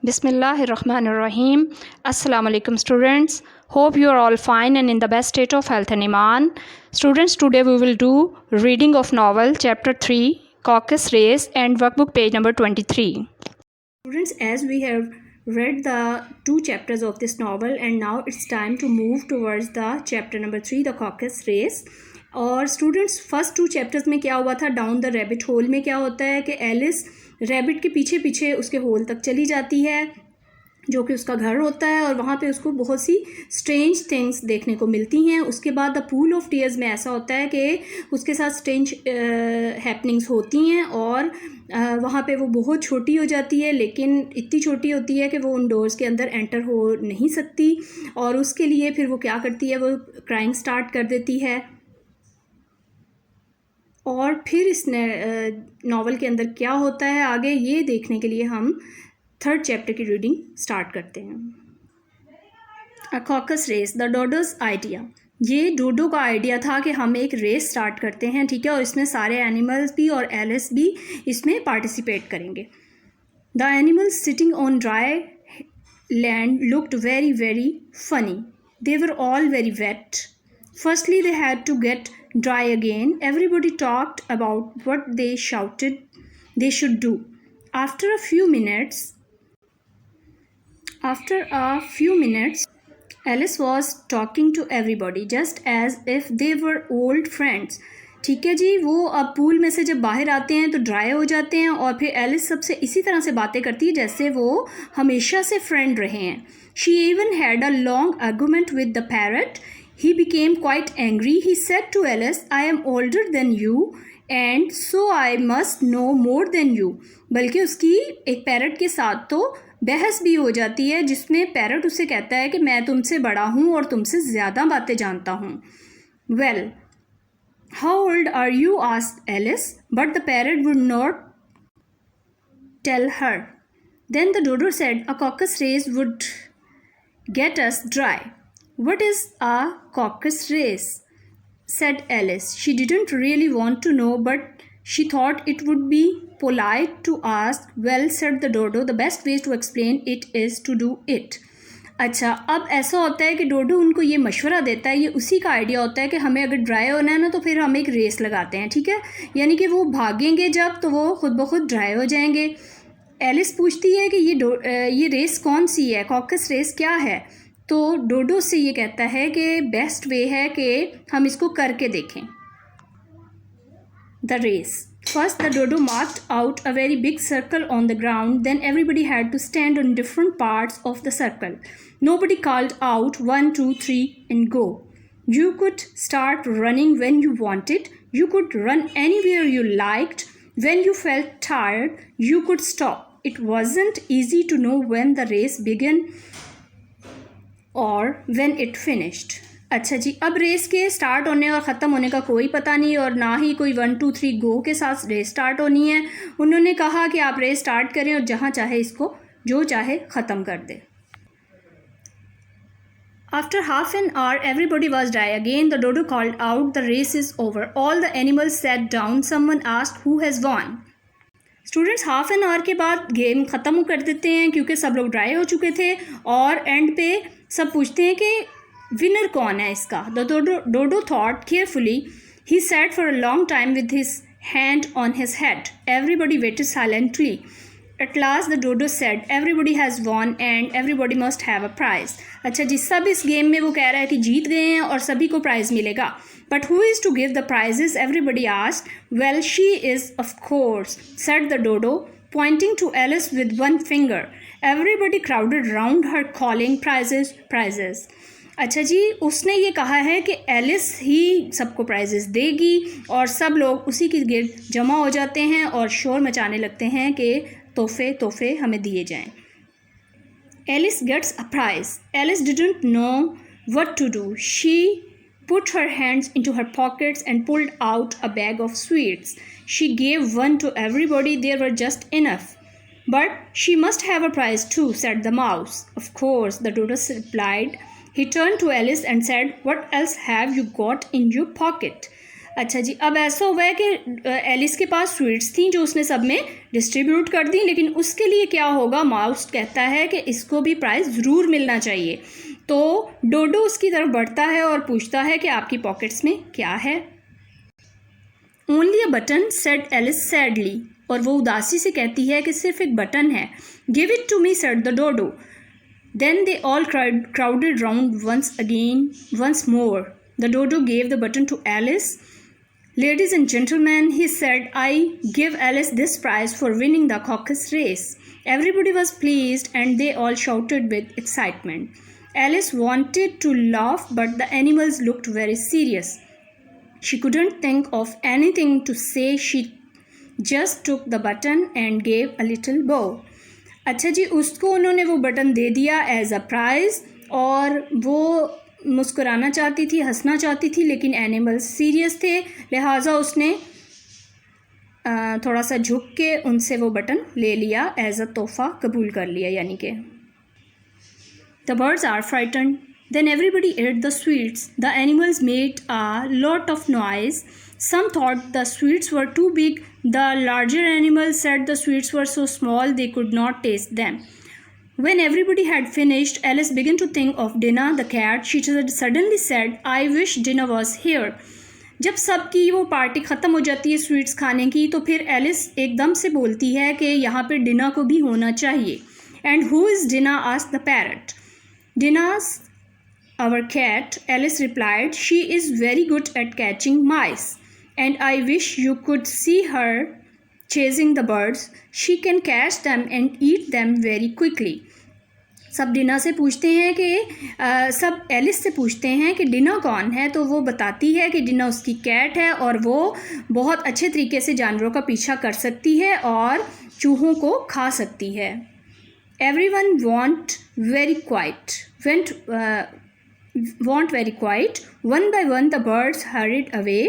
Bismillahirrahmanirrahim. Assalamu alaikum students. Hope you are all fine and in the best state of health and iman. Students, today we will do reading of novel chapter 3 Caucasus Race and workbook page number 23. Students, as we have read the two chapters of this novel and now it's time to move towards the chapter number 3 the Caucasus Race. और students first two chapters में क्या हुआ था, down the rabbit hole में क्या होता है कि एलिस रैबिट के पीछे पीछे उसके होल तक चली जाती है जो कि उसका घर होता है और वहाँ पे उसको बहुत सी स्ट्रेंज थिंग्स देखने को मिलती हैं. उसके बाद द पूल ऑफ टीयर्स में ऐसा होता है कि उसके साथ स्ट्रेंज हैपनिंग्स होती हैं और वहाँ पे वो बहुत छोटी हो जाती है, लेकिन इतनी छोटी होती है कि वो उन डोर्स के अंदर एंटर हो नहीं सकती और उसके लिए फिर वो क्या करती है, वो क्राइंग स्टार्ट कर देती है. और फिर इस नावल के अंदर क्या होता है आगे, ये देखने के लिए हम थर्ड चैप्टर की रीडिंग स्टार्ट करते हैं. अ कॉकस रेस द डोडोज आइडिया. ये डोडो का आइडिया था कि हम एक रेस स्टार्ट करते हैं, ठीक है, और इसमें सारे एनिमल्स भी और एलिस भी इसमें पार्टिसिपेट करेंगे. The animals sitting on dry land looked very very funny. They were all very wet. Firstly, they had to get dry again. Everybody talked about what they shouted they should do. After a few minutes, Alice was talking to everybody just as if they were old friends. ठीक है जी, वो अब pool में से जब बाहर आते हैं तो ड्राई हो जाते हैं और फिर एलिस सबसे इसी तरह से बातें करती है जैसे वो हमेशा से फ्रेंड रहे हैं. She even had a long argument with the parrot. He became quite angry. He said to Alice, I am older than you and so I must know more than you. बल्कि उसकी एक parrot के साथ तो बहस भी हो जाती है जिसमें पैरट उससे कहता है कि मैं तुमसे बड़ा हूँ और तुमसे ज़्यादा बातें जानता हूँ. Well, how old are you? asked Alice, but the parrot would not tell her. Then the dodo said, a caucus race would get us dry. What is a caucus race? said Alice. She didn't really want to know, but she thought it would be polite to ask. Well, said the dodo, the best way to explain it is to do it. अच्छा, अब ऐसा होता है कि डोडो उनको ये मशवरा देता है, ये उसी का आइडिया होता है कि हमें अगर ड्राई होना है ना तो फिर हम एक रेस लगाते हैं, ठीक है, यानी कि वो भागेंगे जब तो वो खुद ब खुद ड्राई हो जाएंगे. एलिस पूछती है कि ये रेस कौन सी है, कॉकस रेस क्या है, तो डोडो से ये कहता है कि बेस्ट वे है कि हम इसको करके देखें. The race. First the dodo marked out a very big circle on the ground. Then everybody had to stand on different parts of the circle. Nobody called out 1 2 3 and go. You could start running when you wanted. You could run anywhere you liked. When you felt tired you could stop. It wasn't easy to know when the race began और when it finished. अच्छा जी, अब race के start होने और ख़त्म होने का कोई पता नहीं और ना ही कोई 1 2 3 गो के साथ रेस स्टार्ट होनी है. उन्होंने कहा कि आप रेस स्टार्ट करें और जहाँ चाहे इसको जो चाहे ख़त्म कर दे. After half an hour, everybody was dry again. The dodo called out, the race is over. All the animals sat down. Someone asked, who has won? Students half an hour के बाद गेम ख़त्म कर देते हैं क्योंकि सब लोग dry हो चुके थे और एंड पे सब पूछते हैं कि विनर कौन है इसका. The dodo thought carefully. He sat for a long time with his hand on his head. Everybody waited silently. At last the dodo said, everybody has won and everybody must have a prize. अच्छा जी, सब इस game में वो कह रहा है कि जीत गए हैं और सभी को प्राइज़ मिलेगा. But who is to give the prizes? Everybody asked. Well, she is, of course, said the dodo, pointing to Alice with one finger. Everybody crowded round her calling, prizes, prizes. अच्छा जी, उसने ये कहा है कि Alice ही सबको prices देगी और सब लोग उसी के गिर्द जमा हो जाते हैं और शोर मचाने लगते हैं कि तोहफे हमें दिए जाएं. Alice gets a prize. Alice didn't know what to do. She put her hands into her pockets and pulled out a bag of sweets. She gave one to everybody. There were just enough. But she must have a prize too, said the mouse. Of course, the dodo replied. He turned to Alice and said, what else have you got in your pocket? अच्छा जी, अब ऐसा हुआ है कि Alice के पास sweets थी जो उसने सब में डिस्ट्रीब्यूट कर दी, लेकिन उसके लिए क्या होगा, माउस कहता है कि इसको भी प्राइज़ ज़रूर मिलना चाहिए। तो डोडो उसकी तरफ बढ़ता है और पूछता है कि आपकी पॉकेट्स में क्या है। Only a button, said Alice sadly, और वो उदासी से कहती है कि सिर्फ एक बटन है। Give it to me, said the dodo. Then they all crowded round once more. The dodo gave the button to Alice. Ladies and gentlemen, he said, I give Alice this prize for winning the caucus race. Everybody was pleased and they all shouted with excitement. Alice wanted to laugh, but the animals looked very serious. She couldn't think of anything to say. She just took the button and gave a little bow. अच्छा जी, उसको उन्होंने वो button दे दिया as a price, और वो मुस्कुराना चाहती थी, हंसना चाहती थी, लेकिन एनिमल्स सीरियस थे, लिहाजा उसने थोड़ा सा झुक के उनसे वो बटन ले लिया, एज अ तोहफ़ा कबूल कर लिया। यानी कि the birds are frightened, then everybody ate the sweets, the animals made a lot of noise, some thought the sweets were too big, the larger animals said the sweets were so small they could not taste them. When everybody had finished, Alice began to think of Dinah the cat. She suddenly said, I wish Dinah was here. जब सबकी वो party ख़त्म हो जाती है sweets खाने की, तो फिर एलिस एकदम से बोलती है कि यहाँ पे डिना को भी होना चाहिए। And who is Dinah, asked the parrot. Dinah's our cat, Alice replied. She is very good at catching mice, and I wish you could see her chasing the birds. She can catch them and eat them very quickly. सब डिना से पूछते हैं कि सब Alice से पूछते हैं कि डिना कौन है, तो वो बताती है कि डिना उसकी कैट है और वो बहुत अच्छे तरीके से जानवरों का पीछा कर सकती है और चूहों को खा सकती है। Everyone want very quiet. One by one the birds hurried away.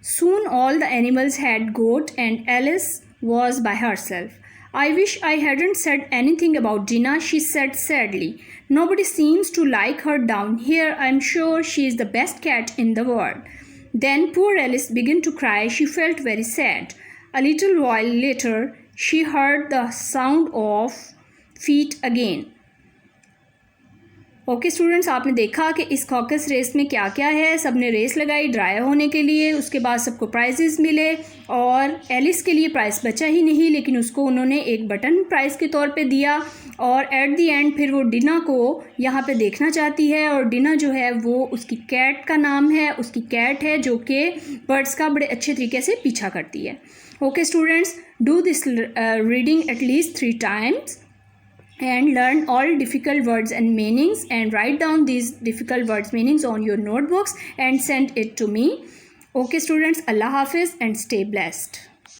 Soon all the animals had gone and Alice was by herself. I wish I hadn't said anything about Dinah, she said sadly. Nobody seems to like her down here. I'm sure she is the best cat in the world. Then poor Alice began to cry. She felt very sad. A little while later, she heard the sound of feet again. Okay students, आपने देखा कि इस caucus race में क्या क्या है। सब ने रेस लगाई ड्राई होने के लिए, उसके बाद सबको प्राइजेस मिले, और एलिस के लिए प्राइज़ बचा ही नहीं, लेकिन उसको उन्होंने एक बटन प्राइज़ के तौर पे दिया। और एट दी एंड फिर वो डिना को यहाँ पे देखना चाहती है, और डिना जो है वो उसकी कैट का नाम है, उसकी कैट है जो कि बर्ड्स का बड़े अच्छे तरीके से पीछा करती है। Okay students, do this reading at least 3 times. And learn all difficult words and meanings, and write down these difficult words meanings on your notebooks and send it to me. Okay students, Allah Hafiz and stay blessed.